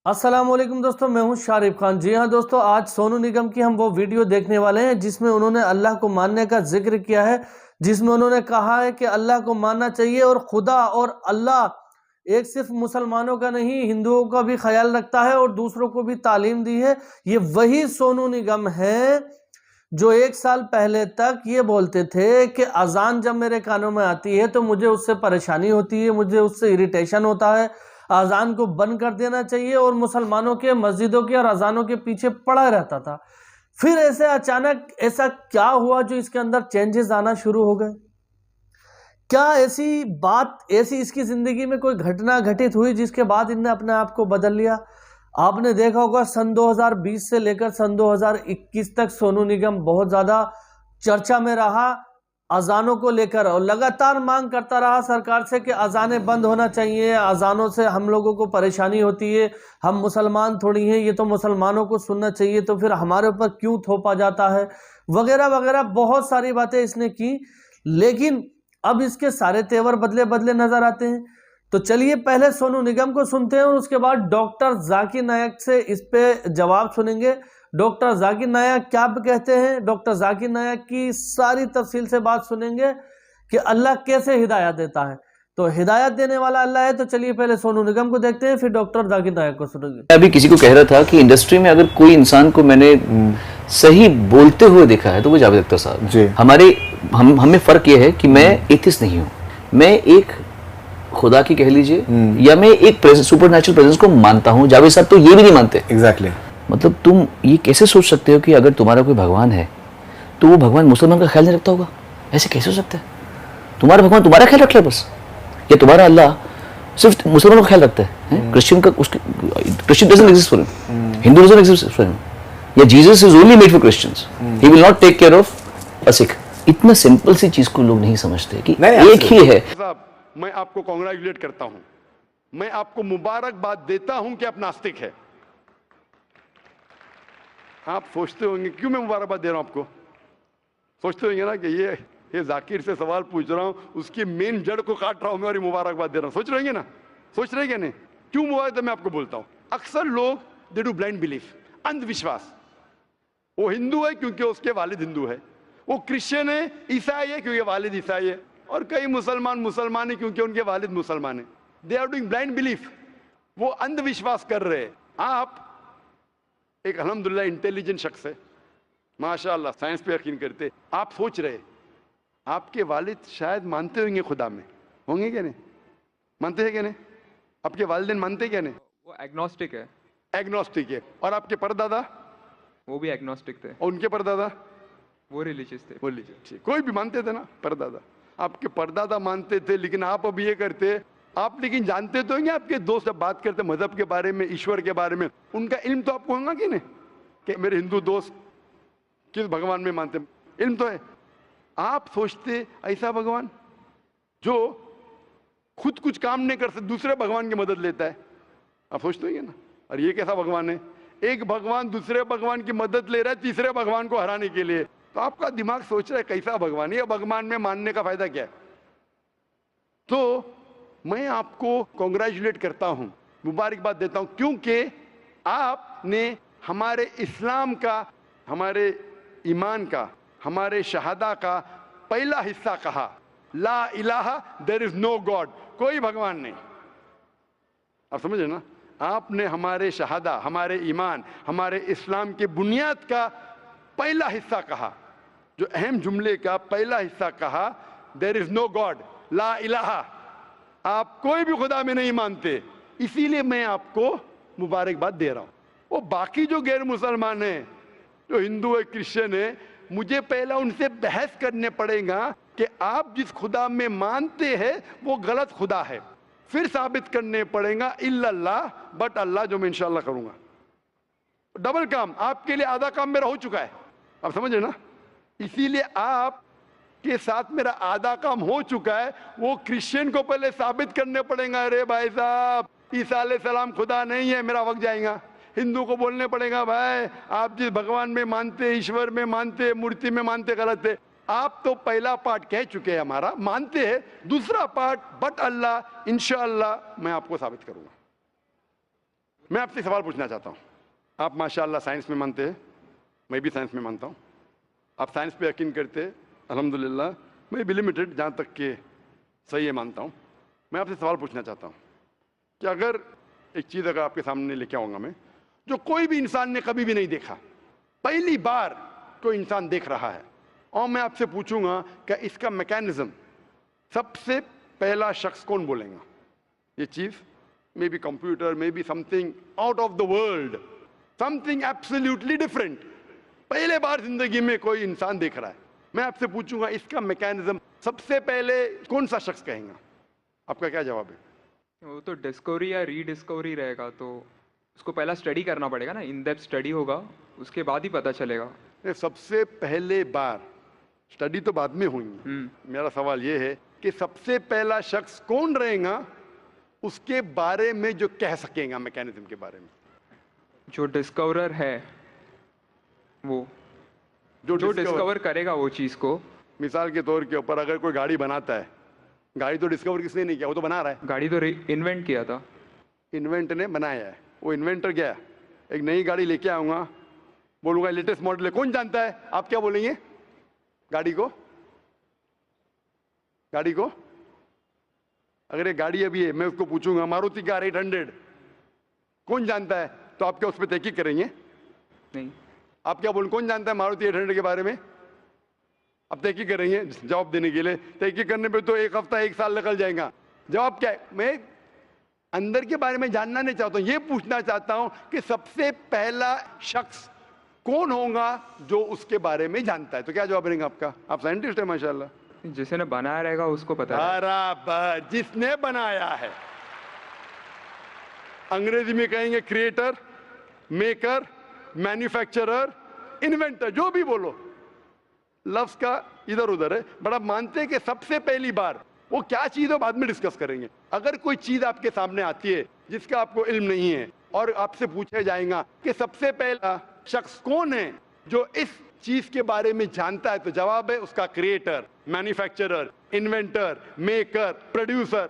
अस्सलाम वालेकुम दोस्तों, मैं हूं शारिफ खान। जी हां दोस्तों, आज सोनू निगम की हम वो वीडियो देखने वाले हैं जिसमें उन्होंने अल्लाह को मानने का जिक्र किया है, जिसमें उन्होंने कहा है कि अल्लाह को मानना चाहिए और खुदा और अल्लाह एक सिर्फ मुसलमानों का नहीं, हिंदुओं का भी ख्याल रखता है और दूसरों को भी तालीम दी है। ये वही सोनू निगम है जो 1 साल पहले तक ये बोलते थे कि अजान जब मेरे कानों में आती है तो मुझे उससे परेशानी होती है, मुझे उससे इरिटेशन होता है, अजान को बंद कर देना चाहिए, और मुसलमानों के मस्जिदों के और अजानों के पीछे पड़ा रहता था। फिर ऐसे अचानक ऐसा क्या हुआ जो इसके अंदर चेंजेस आना शुरू हो गए? क्या ऐसी बात, ऐसी इसकी जिंदगी में कोई घटना घटित हुई जिसके बाद इनने अपने आप को बदल लिया? आपने देखा होगा सन 2020 से लेकर सन 2021 तक सोनू निगम बहुत ज्यादा चर्चा में रहा अजानों को लेकर, और लगातार मांग करता रहा सरकार से कि अजानें बंद होना चाहिए, अजानों से हम लोगों को परेशानी होती है, हम मुसलमान थोड़ी हैं, ये तो मुसलमानों को सुनना चाहिए, तो फिर हमारे ऊपर क्यों थोपा जाता है, वगैरह वगैरह बहुत सारी बातें इसने की। लेकिन अब इसके सारे तेवर बदले बदले नजर आते हैं। तो चलिए पहले सोनू निगम को सुनते हैं और उसके बाद डॉक्टर जाकिर नायक से इस पे जवाब सुनेंगे। डॉक्टर जाकिर नायक क्या कहते हैं, डॉक्टर जाकिर नायक की सारी तफसील से बात सुनेंगे कि अल्लाह कैसे हिदायत देता है। तो हिदायत देने वाला अल्लाह है। तो चलिए पहले सोनू निगम को देखते हैं, फिर डॉक्टर जाकिर नायक को सुनेंगे। अभी किसी को कह रहा था कि इंडस्ट्री में अगर कोई इंसान को मैंने सही बोलते हुए देखा है तो वो जावेद अख्तर साहब जी। हमें फर्क ये है कि मैं एथिस्ट नहीं हूँ, मैं एक खुदा की कह लीजिए या मैं एक सुपर नेचुरल प्रेजेंस को मानता हूँ। जावेद साहब तो ये भी नहीं मानते। एग्जैक्टली मतलब तुम ये कैसे सोच सकते हो कि अगर तुम्हारा कोई भगवान है तो वो भगवान मुसलमान का ख्याल नहीं रखता होगा? ऐसे कैसे हो सकता है? तुम्हारा भगवान तुम्हारा ख्याल रख ले बस, या तुम्हारा अल्लाह सिर्फ मुसलमानों का ख्याल रखता है? क्रिश्चियन का Christian doesn't exist for him, Hindu doesn't exist for him, या Jesus is only made for Christians, he will not take care of a Sikh. इतना सिंपल सी चीज को लोग नहीं समझते कि एक ही है। मैं आपको कांग्रेचुलेट करता हूं, मैं आपको मुबारकबाद देता हूं कि आप नास्तिक है। आप सोचते होंगे क्यों मैं मुबारकबाद दे रहा हूं आपको? सोचते होंगे ना कि ये जाकिर से सवाल पूछ रहा हूं, उसकी मेन जड़ को काट रहा हूं मैं और मुबारकबाद दे रहा हूं। सोच रहे नहीं? सोच रहे क्या नहीं? क्यों मुबारक? मैं आपको बोलता हूं, अक्सर लोग दे डू ब्लाइंड बिलीफ, अंधविश्वास। वो हिंदू है क्योंकि उसके वालिद हिंदू है, वो क्रिश्चियन है, ईसाई है क्योंकि वालिद ईसाई है, और कई मुसलमान है क्योंकि उनके वालिद मुसलमान है। They are doing blind belief, वो अंधविश्वास कर रहे हैं। आप एक अल्हम्दुलिल्लाह इंटेलिजेंट शख्स है, माशाअल्लाह, साइंस पे यकीन करते। आप सोच रहे आपके वालिद शायद मानते होंगे खुदा में, होंगे क्या नहीं? मानते हैं क्या नहीं? आपके वालिदैन मानते क्या नहीं? वो एग्नोस्टिक है। एग्नोस्टिक है। और आपके परदादा? वो भी एग्नोस्टिक थे। और उनके परदादा? वो रिलीजियस थे। वो रिलीजियस, कोई भी मानते थे ना परदादा। आपके परदादा मानते थे, लेकिन आप अब ये करते। आप लेकिन जानते तो हैं आपके दोस्त जब बात करते मजहब के बारे में, ईश्वर के बारे में, उनका इल्म तो आपको होगा कि नहीं कि मेरे हिंदू दोस्त किस भगवान में मानते? इल्म तो है। आप सोचते ऐसा भगवान जो खुद कुछ काम नहीं कर सकते, दूसरे भगवान की मदद लेता है? आप सोचते हैं ना? और ये कैसा भगवान है? एक भगवान दूसरे भगवान की मदद ले रहा है तीसरे भगवान को हराने के लिए। तो आपका दिमाग सोच रहा है कैसा भगवान है, ये भगवान में मानने का फायदा क्या है? तो मैं आपको कांग्रेचुलेट करता हूं, मुबारकबाद देता हूं, क्योंकि आपने हमारे इस्लाम का, हमारे ईमान का, हमारे शहादा का पहला हिस्सा कहा, ला इलाहा, देयर इज नो गॉड, कोई भगवान नहीं। आप समझे ना? आपने हमारे शहादा, हमारे ईमान, हमारे इस्लाम के बुनियाद का पहला हिस्सा कहा, जो अहम जुमले का पहला हिस्सा कहा, देयर इज नो गॉड, ला इलाहा। आप कोई भी खुदा में नहीं मानते, इसीलिए मैं आपको मुबारकबाद दे रहा हूं। वो बाकी जो गैर मुसलमान है, जो हिंदू है, क्रिश्चियन है, मुझे पहला उनसे बहस करने पड़ेगा कि आप जिस खुदा में मानते हैं वो गलत खुदा है, फिर साबित करने पड़ेगा इल्लल्लाह, बट अल्लाह, जो मैं इंशाअल्लाह करूंगा। डबल काम, आपके लिए आधा काम मेरा हो चुका है, आप समझे ना? इसीलिए आप के साथ मेरा आधा काम हो चुका है, वो क्रिश्चियन को पहले साबित करने पड़ेगा, अरे भाई साहब ईसा अलैहिस्सलाम खुदा नहीं है, मेरा वक्त जाएगा। हिंदू को बोलने पड़ेगा, भाई आप जिस भगवान में मानते, ईश्वर में मानते, मूर्ति में मानते, गलत है। आप तो पहला पार्ट कह चुके हैं हमारा, मानते हैं। दूसरा पार्ट बट अल्लाह, इंशाअल्लाह मैं आपको साबित करूंगा। मैं आपसे सवाल पूछना चाहता हूँ। आप माशाअल्लाह साइंस में मानते हैं, मैं भी साइंस में मानता हूँ। आप साइंस पे यकीन करते हैं, अल्हम्दुलिल्लाह। मैं भी लिमिटेड, जहाँ तक के सही है, मानता हूँ। मैं आपसे सवाल पूछना चाहता हूँ कि अगर एक चीज़ अगर आपके सामने लेके आऊँगा मैं, जो कोई भी इंसान ने कभी भी नहीं देखा, पहली बार कोई इंसान देख रहा है, और मैं आपसे पूछूंगा कि इसका मैकेनिज्म सबसे पहला शख्स कौन बोलेगा? ये चीज़ may be computer, may be something out of the world, something absolutely different, पहले बार जिंदगी में कोई इंसान देख रहा है। मैं आपसे पूछूंगा इसका मैकेनिज्म सबसे पहले कौन सा शख्स कहेगा? आपका क्या जवाब है? वो तो डिस्कवरी या रीडिस्कवरी रहेगा, तो उसको पहला स्टडी करना पड़ेगा ना, इन डेप्थ स्टडी होगा, उसके बाद ही पता चलेगा। सबसे पहले बार स्टडी तो बाद में हुई। मेरा सवाल ये है कि सबसे पहला शख्स कौन रहेगा उसके बारे में जो कह सकेगा, मैकेनिज्म के बारे में? जो डिस्कवरर है, वो जो डिस्कवर करेगा वो चीज को। मिसाल के तौर के ऊपर अगर कोई गाड़ी बनाता है, गाड़ी तो डिस्कवर किसने नहीं किया, वो तो बना रहा है। गाड़ी तो इन्वेंट किया था, इन्वेंट ने बनाया है। वो इन्वेंटर गया, एक नई गाड़ी लेके आऊंगा, बोलूंगा लेटेस्ट मॉडल है, कौन जानता है? आप क्या बोलेंगे? गाड़ी को अगर ये गाड़ी अभी है, मैं उसको पूछूंगा मारुति कार 800 कौन जानता है, तो आप क्या उस पर तहकीक करेंगे? नहीं। आप क्या बोलें, कौन जानता है मारुति 800 के बारे में? अब तहकीक करेंगे जवाब देने के लिए। तहकीक करने पे तो 1 हफ्ता 1 साल निकल जाएगा। जवाब क्या है? मैं अंदर के बारे में जानना नहीं चाहता हूं, ये पूछना चाहता हूं कि सबसे पहला शख्स कौन होगा जो उसके बारे में जानता है। तो क्या जवाब रहेगा आपका? आप साइंटिस्ट है माशाल्लाह। जिसने बनाया रहेगा उसको पता है। बराबर, जिसने बनाया है। अंग्रेजी में कहेंगे क्रिएटर, मेकर, मैन्युफैक्चरर, इन्वेंटर, जो भी बोलो, लफ्ज का इधर उधर है। बड़ा मानते हैं कि सबसे पहली बार वो क्या चीज है बाद में डिस्कस करेंगे। अगर कोई चीज आपके सामने आती है जिसका आपको इल्म नहीं है और आपसे पूछा जाएगा कि सबसे पहला शख्स कौन है जो इस चीज के बारे में जानता है, तो जवाब है उसका creator, manufacturer, inventor, maker, producer.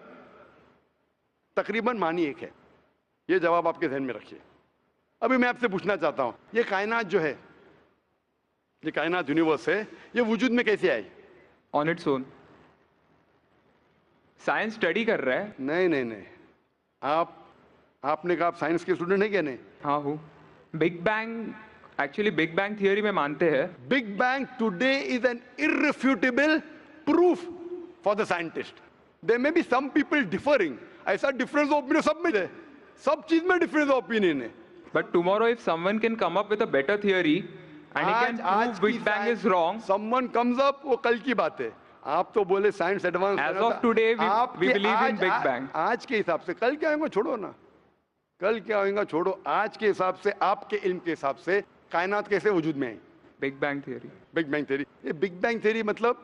तकरीबन मानी एक है। ये जवाब आपके ध्यान में रखिए। अभी मैं आपसे पूछना चाहता हूं, ये कायनात जो है, ये कायनात यूनिवर्स है, ये वजूद में कैसे आई? On its own. Science study कर रहा है। नहीं, आपने कहा आप साइंस के स्टूडेंट है क्या? नहीं। हाँ हूँ। Big bang, actually big bang theory में मानते हैं। Big bang today is an irrefutable proof for the scientist. There may be some people differing, ऐसा डिफरेंस ऑफ ओपिनियन सब में है, सब चीज में डिफरेंस ऑफ ओपिनियन है। But tomorrow if someone can come up with a better theory and he can prove big bang is wrong, someone comes up, वो कल की बात है। आप तो बोले science advance. Age of today we believe in big bang. आज के हिसाब से, कल क्या होगा छोड़ो ना, कल क्या होगा छोड़ो, आज के हिसाब से, आपके इल्म के हिसाब से कायनात कैसे वजूद में आई? Big bang theory. Big bang theory. ये बिग बैंग थियरी मतलब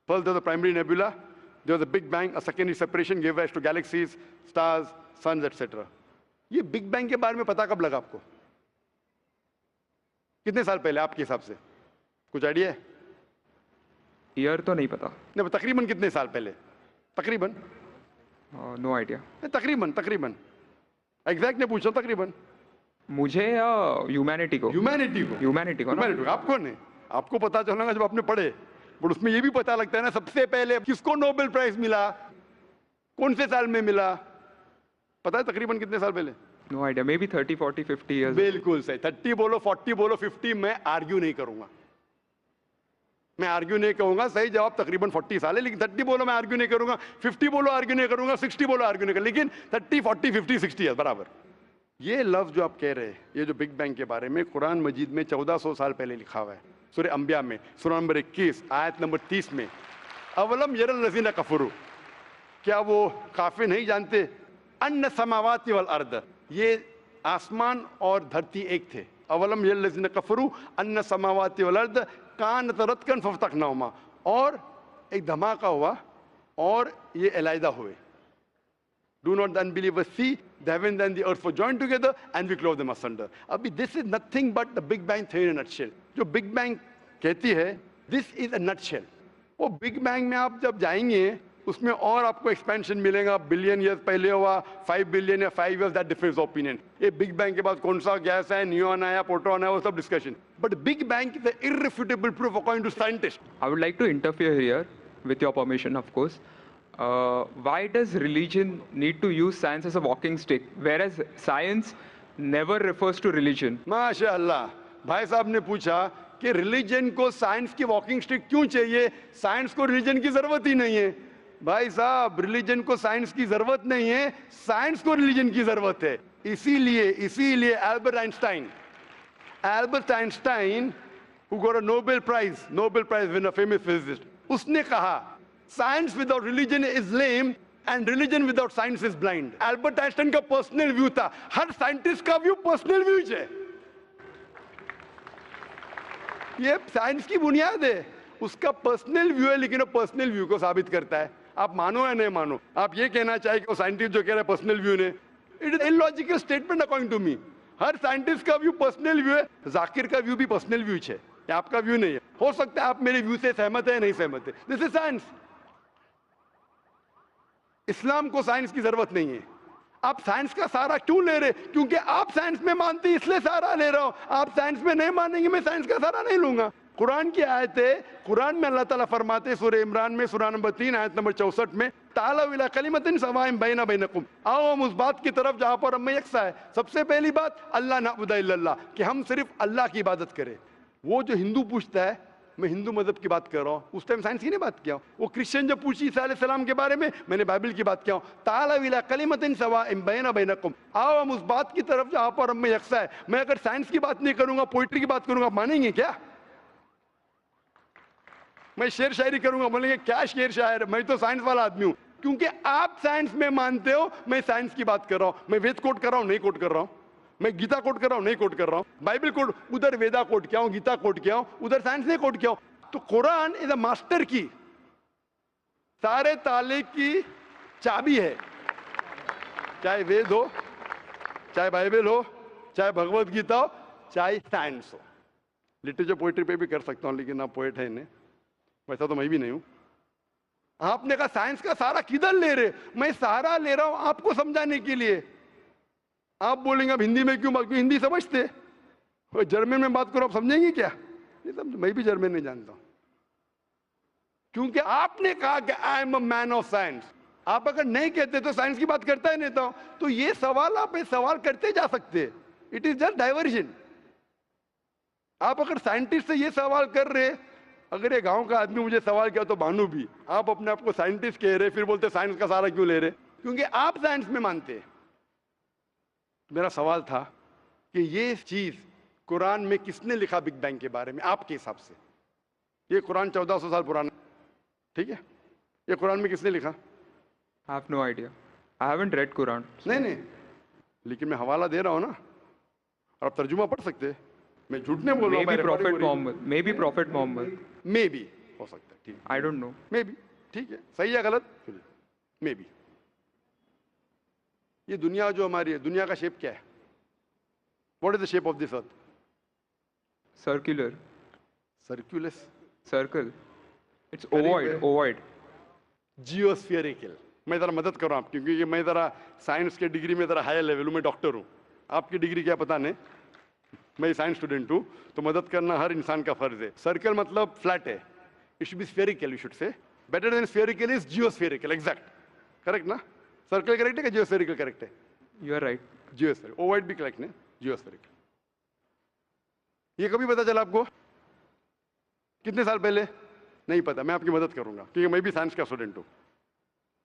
first there was the primary nebula, there was a big bang, a secondary separation give rise to galaxies, stars, suns etcetera. ये बिग बैंग के बारे में पता कब लगा आपको? कितने साल पहले आपके हिसाब से? कुछ आइडिया है? ईयर तो नहीं पता। नहीं, तकरीबन कितने साल पहले? तकरीबन नो आइडिया। तकरीबन एग्जैक्ट नहीं पूछ रहा, तकरीबन। मुझे या ह्यूमैनिटी को? ह्यूमैनिटी को। आपको नहीं, आपको पता चलेगा जब आपने पढ़े। बट उसमें ये भी पता लगता है ना सबसे पहले किसको नोबेल प्राइज मिला, कौन से साल में मिला, पता है तकरीबन कितने साल पहले? No idea, maybe 30, 40, 50 years. बिल्कुल सही। 30 बोलो, 40 बोलो, 50, मैं आर्ग्यू नहीं करूंगा, मैं आर्ग्यू नहीं कहूंगा। सही जवाब तकरीबन 40 साल है, लेकिन 30 बोलो मैं आर्ग्यू नहीं करूंगा, 50 बोलो आर्ग्यू नहीं करूंगा, 60 बोलो आर्ग्यू नहीं करूंगा, लेकिन 30, 40, 50, 60 है बराबर। ये लफ्ज जो आप कह रहे हैं, ये जो बिग बैंग के बारे में कुरान मजीद में 1400 साल पहले लिखा हुआ है, सूरह अंबिया में, सूरह नंबर 21 आयत नंबर 30 में। अवलम यरल लज़ीना कफरू, क्या वो काफिर नहीं जानते? अन्ना समावाति वल अर्द, ये आसमान और धरती एक थे। अवलम यरल लज़ीना कफरू अन्ना समावाति वल अर्द कानत रतकन फफ्तकनाहुमा, और एक धमाका हुआ और ये अलहदा हुए। Do not the unbelievers see the heaven and the earth were joined together and we clove them asunder. अभी this is nothing but the Big Bang theory in a nutshell. जो Big Bang कहती है, this is a nutshell. वो Big Bang में आप जब जाएंगे उसमें और आपको एक्सपेंशन मिलेगा, बिलियन ईयर्स पहले हुआ, 5 बिलियन या 5 ईयर्स, दैट डिफरेंस ओपिनियन। ये बिग बैंग के बाद कौन सा गैस है, न्यून आया, प्रोटॉन आया, वो सब discussion, but big bang is the irrefutable proof according to scientist. I would like to interfere here, with your permission, of course. Why does religion need to use science as a walking stick, whereas science never refers to religion? माशाअल्लाह, भाई साहब ने पूछा कि religion को science की walking stick क्यों चाहिए, साइंस को रिलीजन की जरूरत ही नहीं है। भाई साहब, रिलीजन को साइंस की जरूरत नहीं है, साइंस को रिलीजन की जरूरत है। इसीलिए Albert Einstein who got a Nobel Prize winner, famous physicist, उसने कहा science without religion is lame and religion without science is blind. Albert Einstein का पर्सनल व्यू था, हर साइंटिस्ट का व्यू पर्सनल व्यू है, ये साइंस की बुनियाद है, उसका पर्सनल व्यू है, लेकिन वो पर्सनल व्यू को साबित करता है। आप मानो या नहीं मानो, आप ये कहना चाहिए कि वो साइंटिस्ट जो कह रहे हैं पर्सनल व्यू ने, it is illogical statement according to me. हर साइंटिस्ट का व्यू पर्सनल व्यू है, जाकिर का व्यू भी पर्सनल व्यू है, आपका व्यू नहीं है। हो सकता है आप मेरे व्यू से सहमत है, नहीं सहमत है, दिस इज साइंस। इस्लाम को साइंस की जरूरत नहीं है। आप साइंस का सहारा क्यों ले रहे? क्योंकि आप साइंस में मानते हैं, इसलिए सहारा ले रहा हूं। आप साइंस में नहीं मानेंगे, मैं साइंस का सहारा नहीं लूंगा। कुरान की आयत है, कुरान में अल्लाह ताला फरमाते हैं, सूरह इमरान में सूरह नंबर 3 आयत नंबर 64 में, तालू इला कलिमतिन सवाइन बैना बैनकुम, आओ हम उस बात की तरफ जहां पर हम में यकसा है। सबसे पहली बात, अल्लाह नअबुद इल्लल्लाह, कि हम सिर्फ अल्लाह की इबादत करें। वो जो हिंदू पूछता है, मैं हिंदू मजहब की बात कर रहा हूँ, उस टाइम साइंस की नहीं बात किया। वो क्रिश्चियन जब पूछी ईसा अलैहिस्सलाम के बारे में, मैंने बाइबल की बात किया। ताला इला कलिमतिन सवाइन बैना बैनकुम, आओ हम उस बात की तरफ जहां पर हम में यकसा है। मैं अगर साइंस की बात नहीं करूंगा, पोइट्री की बात करूंगा, मानेंगे क्या? मैं शेर शायरी करूंगा, बोलेंगे क्या शेर शायर, मैं तो साइंस वाला आदमी हूं। क्योंकि आप साइंस में मानते हो, मैं साइंस की बात कर रहा हूं। मैं वेद कोट कर रहा हूं, नहीं कोट कर रहा हूं। मैं गीता कोट कर रहा हूं, नहीं कोट कर रहा हूं। बाइबल कोट, उधर वेदा कोट किया हूं, गीता कोट किया हूं, उधर साइंस नहीं कोट किया हूं। तो कुरान इज अ मास्टर की, सारे ताले की चाबी है। चाहे वेद हो, चाहे बाइबल हो, चाहे भगवत गीता हो, चाहे साइंस हो। लिटरेचर पोइट्री पे भी कर सकता हूं, लेकिन आप पोएट है नहीं, वैसा तो मैं भी नहीं हूं। आपने कहा साइंस का सहारा किधर ले रहे? मैं सहारा ले रहा हूं आपको समझाने के लिए। आप बोलेंगे अब हिंदी में क्यों बात, क्यों हिंदी समझते? जर्मन में बात करो, आप समझेंगे क्या? ये सब मैं भी जर्मन नहीं जानता हूं। क्योंकि आपने कहा कि I am a man of science. आप अगर नहीं कहते तो साइंस की बात करता ही नहीं था। तो ये सवाल आप सवाल करते जा सकते, इट इज जस्ट डाइवर्जन। आप अगर साइंटिस्ट से ये सवाल कर रहे, अगर ये गांव का आदमी मुझे सवाल किया तो भानु भी, आप अपने आप को साइंटिस्ट कह रहे, फिर बोलते साइंस का सहारा क्यों ले रहे? क्योंकि आप साइंस में मानते हैं। मेरा सवाल था कि ये चीज कुरान में किसने लिखा बिग बैंग के बारे में आपके हिसाब से? ये कुरान 1400 साल पुराना, ठीक है? ये कुरान में किसने लिखा? I have no idea. I haven't read Quran. नहीं, लेकिन मैं हवाला दे रहा हूं ना, और आप तर्जुमा पढ़ सकते हैं। मैं झूठ नहीं बोल रहा हूं। Maybe Prophet Muhammad. Maybe Prophet Muhammad. May be हो सकता है, ठीक है। I don't know. May be, ठीक है, सही है गलत, मे बी। ये दुनिया जो हमारी है, दुनिया का शेप क्या है? What is the shape of this earth? Circular. सर्कुलस, Circle. It's Very ovoid. well. Ovoid. जियोस्फेरिकल। मैं जरा मदद कर रहा हूं आप, क्योंकि मैं जरा साइंस के डिग्री में जरा हायर लेवल हूं, मैं डॉक्टर हूं। आपकी डिग्री क्या पता नहीं, मैं साइंस स्टूडेंट हूं, तो मदद करना हर इंसान का फर्ज है। सर्कल मतलब फ्लैट है, it should be spherical, you should say. Better than spherical is geospherical, exact, correct ना? सर्कल करेक्ट है कि जियोस्फेरिकल करेक्ट है? You are right. Geospherical, ovoid भी करेक्ट है, जियोस्फेरिकल। ये कभी पता चला आपको? कितने साल पहले? नहीं पता, मैं आपकी मदद करूंगा, क्योंकि मैं भी साइंस का स्टूडेंट हूं,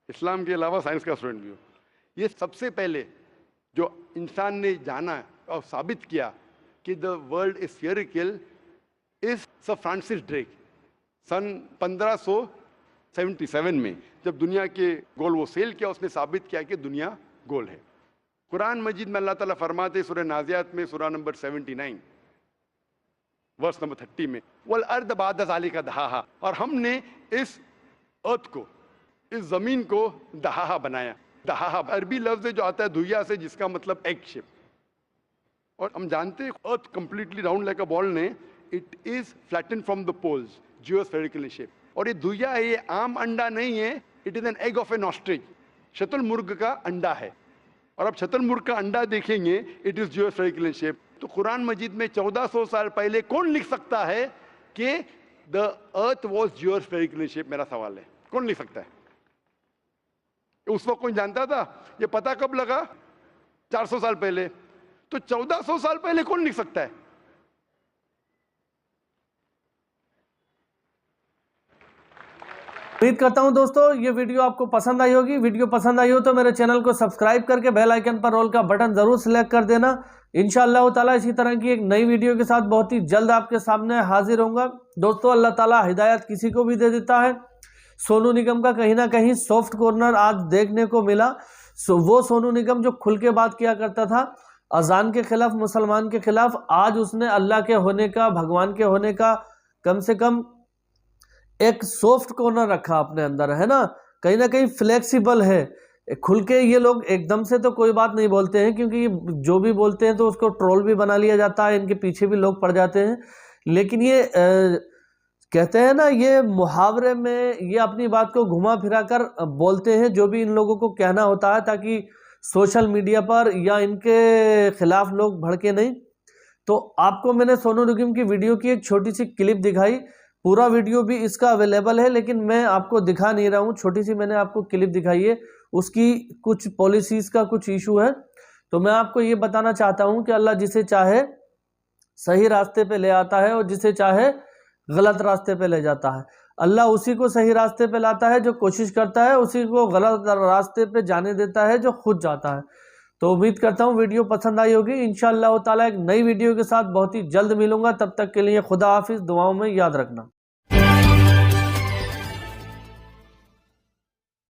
इस्लाम के अलावा साइंस का स्टूडेंट भी हूं। ये सबसे पहले जो इंसान ने जाना और साबित किया कि the world is spherical is sir Francis Drake. सन 1577 में जब दुनिया के गोल वो सेल किया, उसने साबित किया कि दुनिया गोल है। कुरान मजीद में अल्लाह ताला फरमाते सूरह नाज़ियात में सूरह नंबर 79 वर्स नंबर 30 में, वल अर्द बाद ज़ालिका दहाहा, और हमने इस अर्थ को, इस जमीन को दहाहा बनाया। दहाहा अरबी लफ्ज है जो आता है दुया से, जिसका मतलब एग शेप। और हम जानते हैं earth completely round like a ball ने, it is flatten from the poles, geospherical shape. और ये दुया है, ये आम अंडा नहीं है, it is an egg of an ostrich, शतुरमुर्ग का अंडा है। और अब शतुरमुर्ग का अंडा देखेंगे, इट इज जियोस्फेरिकल शेप। तो कुरान मजीद में 1400 साल पहले कौन लिख सकता है कि द अर्थ वॉज जियोस्फेरिकल शेप? मेरा सवाल है, कौन लिख सकता है? उस वक्त कौन जानता था? ये पता कब लगा? 400 साल पहले। तो 1400 साल पहले कौन लिख सकता है? उम्मीद करता हूं दोस्तों ये वीडियो आपको पसंद आई होगी। वीडियो पसंद आई हो तो मेरे चैनल को सब्सक्राइब करके बेल आइकन पर ऑल का बटन जरूर सिलेक्ट कर देना। इंशाअल्लाह ताला इसी तरह की एक नई वीडियो के साथ बहुत ही जल्द आपके सामने हाजिर होऊंगा। दोस्तों अल्लाह ताला हिदायत किसी को भी दे देता है। सोनू निगम का कहीं ना कहीं सॉफ्ट कॉर्नर आज देखने को मिला। वो सोनू निगम जो खुल के बात किया करता था अजान के खिलाफ, मुसलमान के खिलाफ, आज उसने अल्लाह के होने का, भगवान के होने का कम से कम एक सॉफ्ट कॉर्नर रखा अपने अंदर, है ना कहीं फ्लेक्सिबल है। खुल के ये लोग एकदम से तो कोई बात नहीं बोलते हैं, क्योंकि जो भी बोलते हैं तो उसको ट्रोल भी बना लिया जाता है, इनके पीछे भी लोग पड़ जाते हैं। लेकिन ये कहते हैं ना, ये मुहावरे में ये अपनी बात को घुमा फिरा कर बोलते हैं जो भी इन लोगों को कहना होता है, ताकि सोशल मीडिया पर या इनके खिलाफ लोग भड़के नहीं। तो आपको मैंने सोनू निगम की वीडियो की एक छोटी सी क्लिप दिखाई, पूरा वीडियो भी इसका अवेलेबल है, लेकिन मैं आपको दिखा नहीं रहा हूँ, छोटी सी मैंने आपको क्लिप दिखाई है। उसकी कुछ पॉलिसीज का कुछ इशू है, तो मैं आपको ये बताना चाहता हूँ कि अल्लाह जिसे चाहे सही रास्ते पे ले आता है और जिसे चाहे गलत रास्ते पे ले जाता है। अल्लाह उसी को सही रास्ते पे लाता है जो कोशिश करता है, उसी को गलत रास्ते पे जाने देता है जो खुद जाता है। तो उम्मीद करता हूँ वीडियो पसंद आई होगी। इंशाअल्लाह ताला एक नई वीडियो के साथ बहुत ही जल्द मिलूंगा। तब तक के लिए खुदा हाफिज, दुआओं में याद रखना।